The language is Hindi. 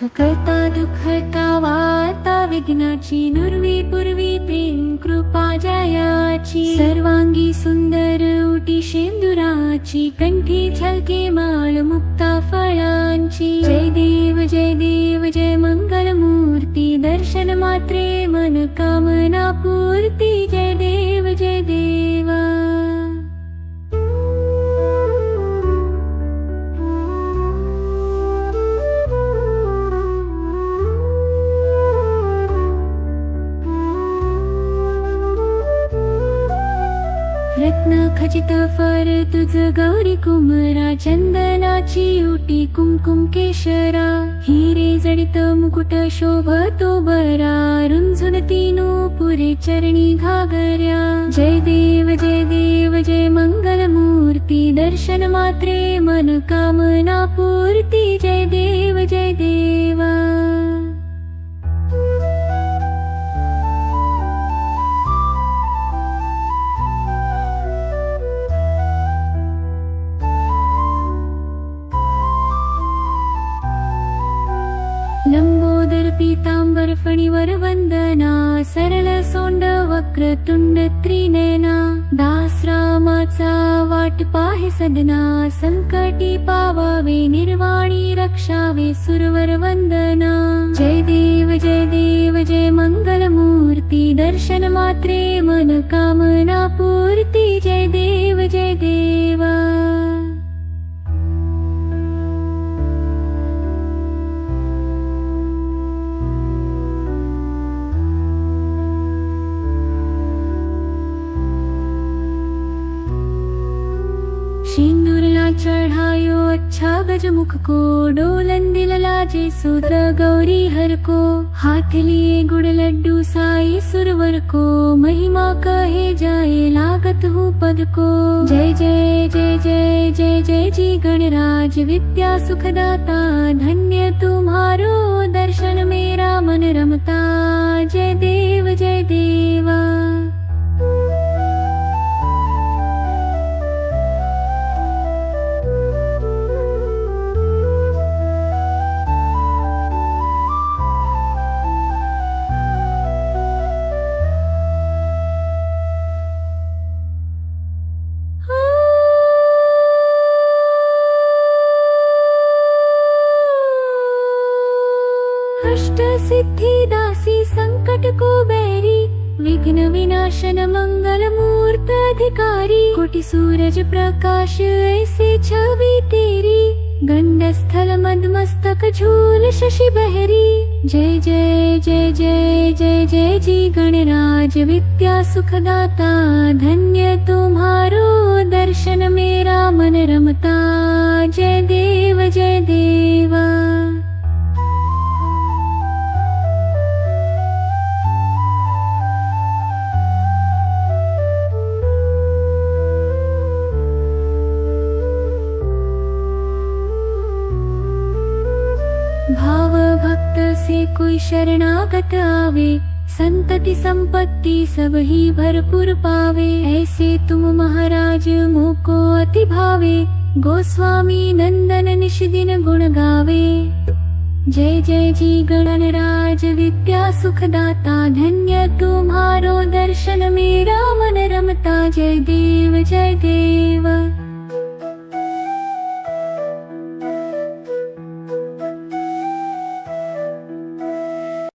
करता दुःख हरता वार्ता विघ्नाची नुरवी पूर्वी प्रेम कृपा जयाची सर्वांगी सुंदर उटी शेंदुराची कंठी झलके माळ मुक्ता फळांची जय देव जय मंगल मूर्ती दर्शन मात्रे मन कामना पूर्ती जय देव जय देवा रत्न खचित फर तुझ गौरी कुमरा चंदनाची उटी कुमकुम केशरा हिरे जडित मुकुट शोभतो बरा रुंझुन तीनु पुरे चरणी घागर्या जय देव जय मंगल मूर्ती दर्शन मात्रे मन कामना पूर्ती जय देव जय देवा लंबोदर पीतांबर फणीवर वंदना सरळ सोंड वक्रतुंड त्रिनयना दास रामाचा वाट पाहे सदना संकटी पावावे निर्वाणी रक्षावे सुरवर वंदना जय देव जय मंगल मूर्ती दर्शन मात्रे मन कामना पूर्ती जय देव जय देवा सिंदूरला चढ़ायो अच्छा गजमुख को डोलन दिल लाजे सूत्र गौरी हर को हाथ लिए गुड़ लड्डू साई सुरवर को महिमा कहे जाए लागत हूँ पद को जय जय जी गणराज विद्या सुखदाता धन्य तुम्हारो दर्शन मेरा मन रमता जय देवा अष्ट सिद्धि दासी संकट को बैरी विघ्न विनाशन मंगल मूर्त अधिकारी कोटि सूरज प्रकाश ऐसे छवि तेरी गंड स्थल मदमस्तक झूल शशि बहरी जय जी गणराज विद्या सुखदाता धन्य तुम्हारो दर्शन मेरा मन रमता जय देवा भाव भक्त से कोई शरणागत आवे संतति संपत्ति सब ही भरपूर पावे ऐसे तुम महाराज मोको अति भावे गोस्वामी नंदन निश दिन गुण गावे जय जी गणराज विद्या सुखदाता धन्य तुम्हारो दर्शन मेरा मन रमता जय देव जय देव